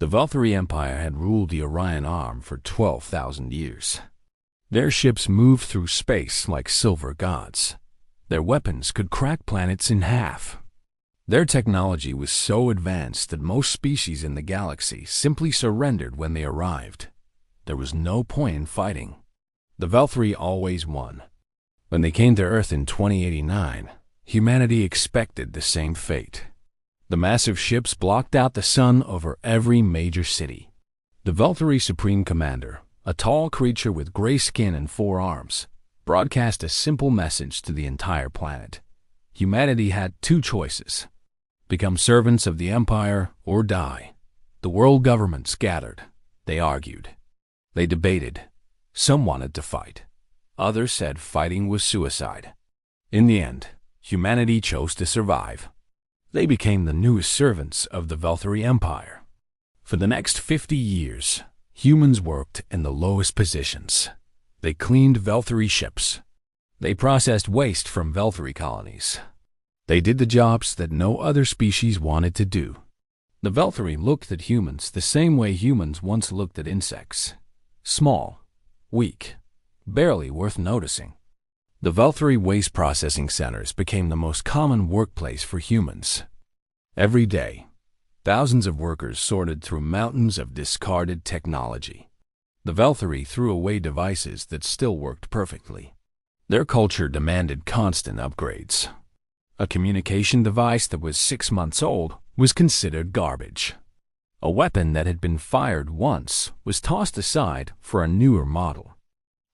The Velthari Empire had ruled the Orion Arm for 12,000 years. Their ships moved through space like silver gods. Their weapons could crack planets in half. Their technology was so advanced that most species in the galaxy simply surrendered when they arrived. There was no point in fighting. The Velthari always won. When they came to Earth in 2089, humanity expected the same fate. The massive ships blocked out the sun over every major city. The Velthari Supreme Commander, a tall creature with gray skin and 4 arms, broadcast a simple message to the entire planet. Humanity had 2 choices: become servants of the Empire or die. The world governments gathered. They argued. They debated. Some wanted to fight. Others said fighting was suicide. In the end, humanity chose to survive. They became the newest servants of the Velthari Empire. For the next 50 years, humans worked in the lowest positions. They cleaned Velthari ships. They processed waste from Velthari colonies. They did the jobs that no other species wanted to do. The Velthari looked at humans the same way humans once looked at insects. Small, weak, barely worth noticing. The Velthari waste processing centers became the most common workplace for humans. Every day, thousands of workers sorted through mountains of discarded technology. The Velthari threw away devices that still worked perfectly. Their culture demanded constant upgrades. A communication device that was 6 months old was considered garbage. A weapon that had been fired once was tossed aside for a newer model.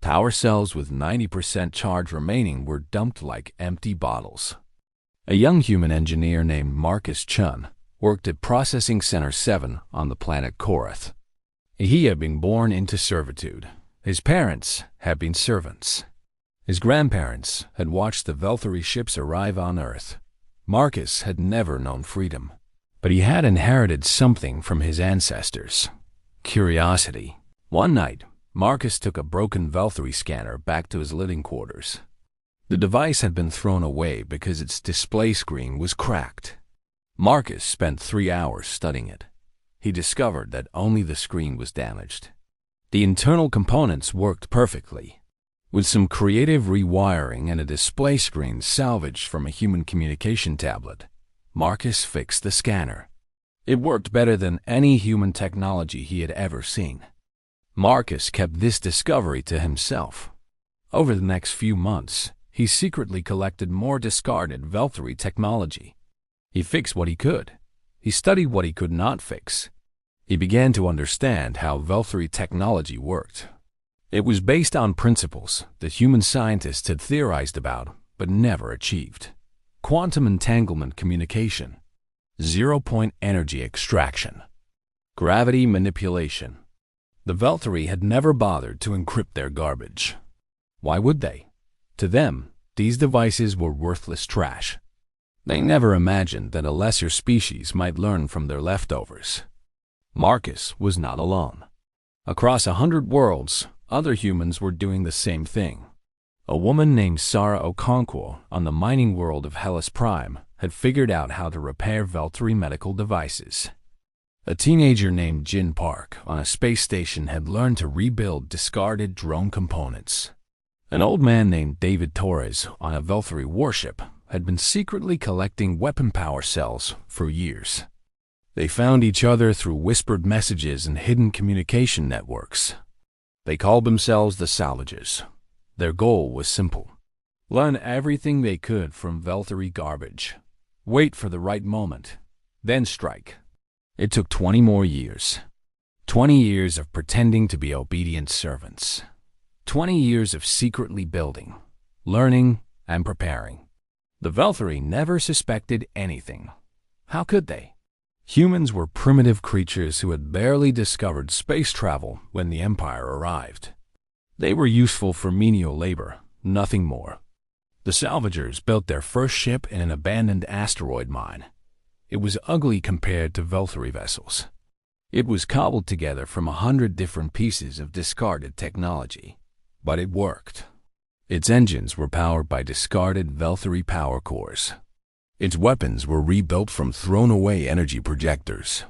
Power cells with 90% charge remaining were dumped like empty bottles. A young human engineer named Marcus Chun worked at Processing Center 7 on the planet Korath. He had been born into servitude. His parents had been servants. His grandparents had watched the Velthari ships arrive on Earth. Marcus had never known freedom, but he had inherited something from his ancestors: curiosity. One night, Marcus took a broken Velthari scanner back to his living quarters. The device had been thrown away because its display screen was cracked. Marcus spent 3 hours studying it. He discovered that only the screen was damaged. The internal components worked perfectly. With some creative rewiring and a display screen salvaged from a human communication tablet, Marcus fixed the scanner. It worked better than any human technology he had ever seen. Marcus kept this discovery to himself. Over the next few months, he secretly collected more discarded Velthari technology. He fixed what he could. He studied what he could not fix. He began to understand how Velthari technology worked. It was based on principles that human scientists had theorized about but never achieved: quantum entanglement communication, zero-point energy extraction, gravity manipulation. The Velthari had never bothered to encrypt their garbage. Why would they? To them, these devices were worthless trash. They never imagined that a lesser species might learn from their leftovers. Marcus was not alone. Across 100 worlds, other humans were doing the same thing. A woman named Sarah Okonkwo on the mining world of Hellas Prime had figured out how to repair Velthari medical devices. A teenager named Jin Park on a space station had learned to rebuild discarded drone components. An old man named David Torres on a Velthari warship had been secretly collecting weapon power cells for years. They found each other through whispered messages and hidden communication networks. They called themselves the Salvagers. Their goal was simple: learn everything they could from Velthari garbage. Wait for the right moment, then strike. It took 20 more years. 20 years of pretending to be obedient servants. 20 years of secretly building, learning, and preparing. The Velthari never suspected anything. How could they? Humans were primitive creatures who had barely discovered space travel when the Empire arrived. They were useful for menial labor, nothing more. The Salvagers built their first ship in an abandoned asteroid mine. It was ugly compared to Velthari vessels. It was cobbled together from 100 different pieces of discarded technology. But it worked. Its engines were powered by discarded Velthari power cores. Its weapons were rebuilt from thrown-away energy projectors.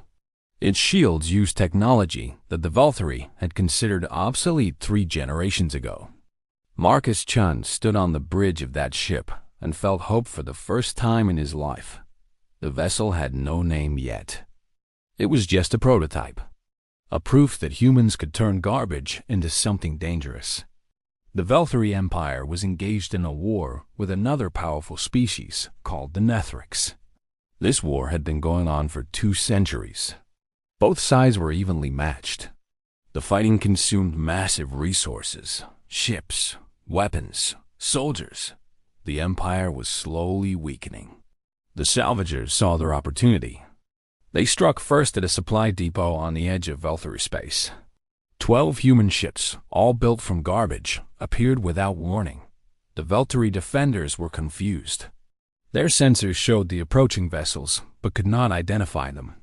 Its shields used technology that the Valkyrie had considered obsolete 3 generations ago. Marcus Chun stood on the bridge of that ship and felt hope for the first time in his life. The vessel had no name yet. It was just a prototype, a proof that humans could turn garbage into something dangerous. The Valkyrie Empire was engaged in a war with another powerful species called the Nethrix. This war had been going on for 2 centuries. Both sides were evenly matched. The fighting consumed massive resources, ships, weapons, soldiers. The Empire was slowly weakening. The salvagers saw their opportunity. They struck first at a supply depot on the edge of Valkyrie space. 12 human ships, all built from garbage, appeared without warning. The Valkyrie defenders were confused. Their sensors showed the approaching vessels, but could not identify them.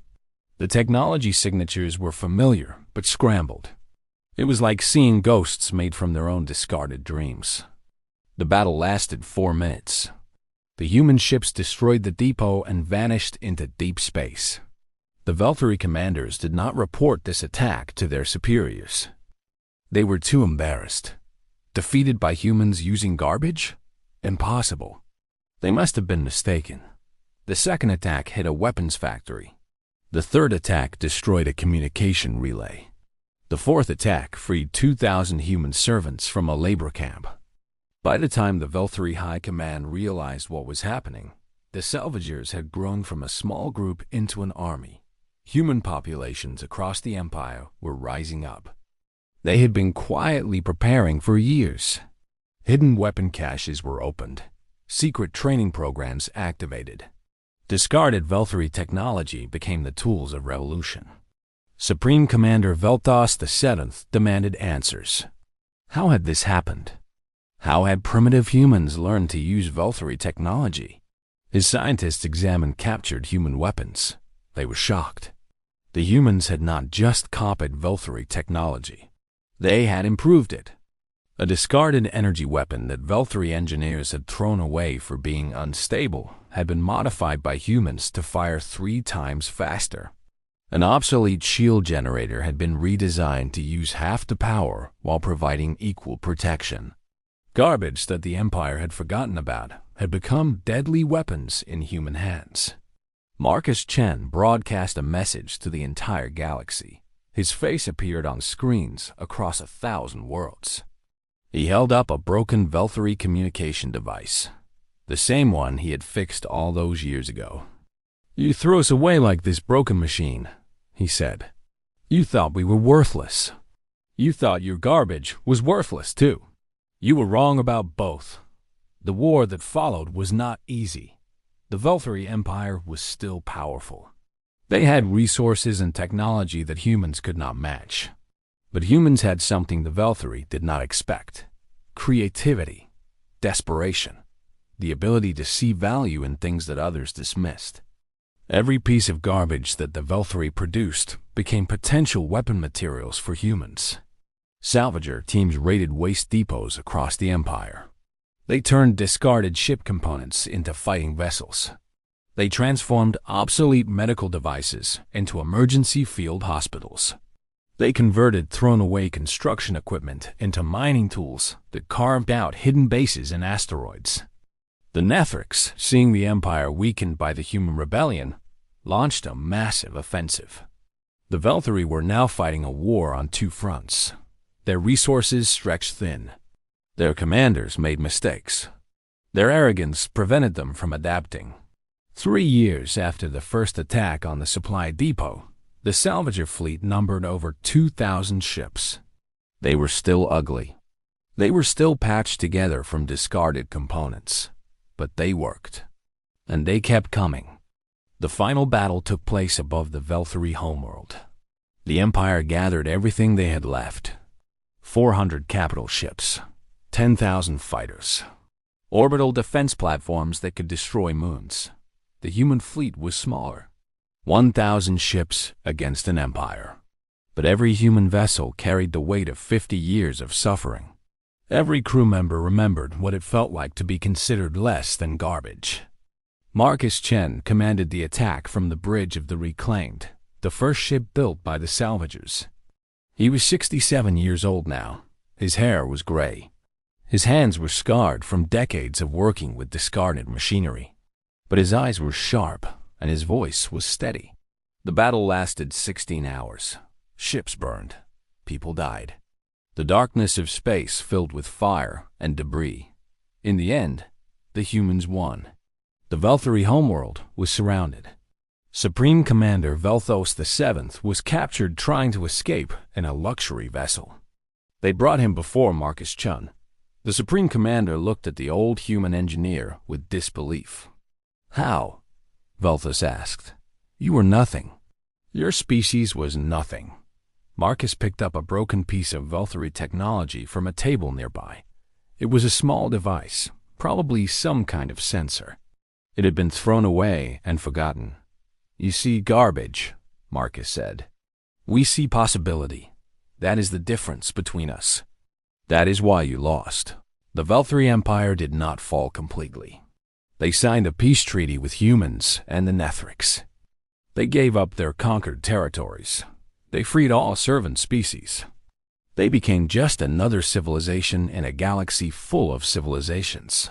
The technology signatures were familiar, but scrambled. It was like seeing ghosts made from their own discarded dreams. The battle lasted 4 minutes. The human ships destroyed the depot and vanished into deep space. The Valkyrie commanders did not report this attack to their superiors. They were too embarrassed. Defeated by humans using garbage? Impossible. They must have been mistaken. The second attack hit a weapons factory. The third attack destroyed a communication relay. The fourth attack freed 2,000 human servants from a labor camp. By the time the Valkyrie High Command realized what was happening, the salvagers had grown from a small group into an army. Human populations across the Empire were rising up. They had been quietly preparing for years. Hidden weapon caches were opened. Secret training programs activated. Discarded Valkyrie technology became the tools of revolution. Supreme Commander Veltos VII demanded answers. How had this happened? How had primitive humans learned to use Valkyrie technology? His scientists examined captured human weapons. They were shocked. The humans had not just copied Valkyrie technology. They had improved it. A discarded energy weapon that Valkyrie engineers had thrown away for being unstable had been modified by humans to fire 3 times faster. An obsolete shield generator had been redesigned to use half the power while providing equal protection. Garbage that the Empire had forgotten about had become deadly weapons in human hands. Marcus Chen broadcast a message to the entire galaxy. His face appeared on screens across 1,000 worlds. He held up a broken Valkyrie communication device, the same one he had fixed all those years ago. "You threw us away like this broken machine," he said. "You thought we were worthless. You thought your garbage was worthless too. You were wrong about both. The war that followed was not easy. The Valkyrie Empire was still powerful. They had resources and technology that humans could not match. But humans had something the Valkyrie did not expect: creativity, desperation, the ability to see value in things that others dismissed. Every piece of garbage that the Valkyrie produced became potential weapon materials for humans. Salvager teams raided waste depots across the Empire. They turned discarded ship components into fighting vessels. They transformed obsolete medical devices into emergency field hospitals. They converted thrown-away construction equipment into mining tools that carved out hidden bases in asteroids. The Nethrix, seeing the Empire weakened by the human rebellion, launched a massive offensive. The Valkyrie were now fighting a war on 2 fronts. Their resources stretched thin. Their commanders made mistakes. Their arrogance prevented them from adapting. 3 years after the first attack on the supply depot, the salvager fleet numbered over 2,000 ships. They were still ugly. They were still patched together from discarded components. But they worked. And they kept coming. The final battle took place above the Valkyrie homeworld. The Empire gathered everything they had left: 400 capital ships, 10,000 fighters, orbital defense platforms that could destroy moons. The human fleet was smaller. 1,000 ships against an empire. But every human vessel carried the weight of 50 years of suffering. Every crew member remembered what it felt like to be considered less than garbage. Marcus Chen commanded the attack from the bridge of the Reclaimed, the first ship built by the salvagers. He was 67 years old now. His hair was gray. His hands were scarred from decades of working with discarded machinery. But his eyes were sharp, and his voice was steady. The battle lasted 16 hours. Ships burned. People died. The darkness of space filled with fire and debris. In the end, the humans won. The Velthari homeworld was surrounded. Supreme Commander Velthos VII was captured trying to escape in a luxury vessel. They brought him before Marcus Chun. The Supreme Commander looked at the old human engineer with disbelief. "How?" Velthos asked. "You were nothing. Your species was nothing." Marcus picked up a broken piece of Velthari technology from a table nearby. It was a small device, probably some kind of sensor. It had been thrown away and forgotten. "You see garbage," Marcus said. "We see possibility. That is the difference between us. That is why you lost." The Velthari Empire did not fall completely. They signed a peace treaty with humans and the Nethrix. They gave up their conquered territories. They freed all servant species. They became just another civilization in a galaxy full of civilizations.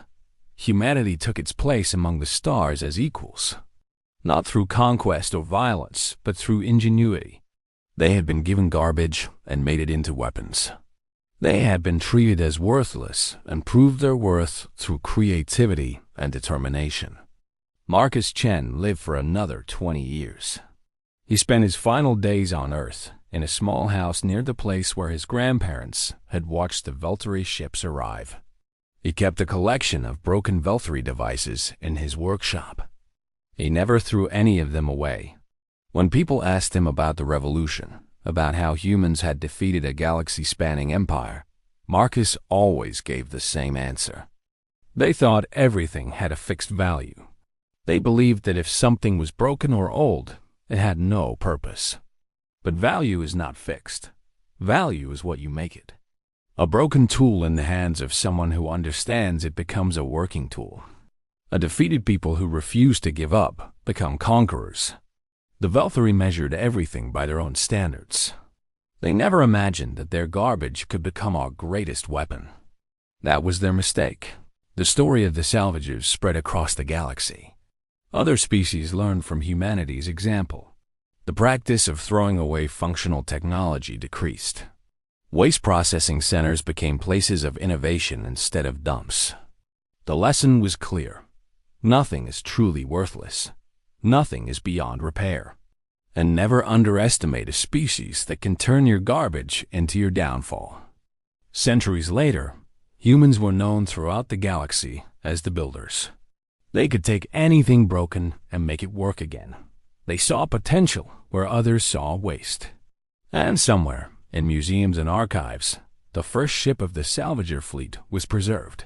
Humanity took its place among the stars as equals. Not through conquest or violence, but through ingenuity. They had been given garbage and made it into weapons. They had been treated as worthless and proved their worth through creativity and determination. Marcus Chen lived for another 20 years. He spent his final days on Earth in a small house near the place where his grandparents had watched the Velthari ships arrive. He kept a collection of broken Velthari devices in his workshop. He never threw any of them away. When people asked him about the revolution, about how humans had defeated a galaxy-spanning empire, Marcus always gave the same answer. They thought everything had a fixed value. They believed that if something was broken or old, it had no purpose. But value is not fixed. Value is what you make it. A broken tool in the hands of someone who understands it becomes a working tool. A defeated people who refuse to give up become conquerors. The Velthari measured everything by their own standards. They never imagined that their garbage could become our greatest weapon. That was their mistake. The story of the salvagers spread across the galaxy. Other species learned from humanity's example. The practice of throwing away functional technology decreased. Waste processing centers became places of innovation instead of dumps. The lesson was clear. Nothing is truly worthless. Nothing is beyond repair. And never underestimate a species that can turn your garbage into your downfall. Centuries later, humans were known throughout the galaxy as the Builders. They could take anything broken and make it work again. They saw potential where others saw waste. And somewhere, in museums and archives, the first ship of the salvager fleet was preserved.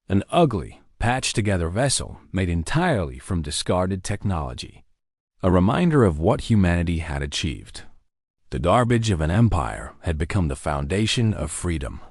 An ugly, patched-together vessel made entirely from discarded technology. A reminder of what humanity had achieved. The garbage of an empire had become the foundation of freedom.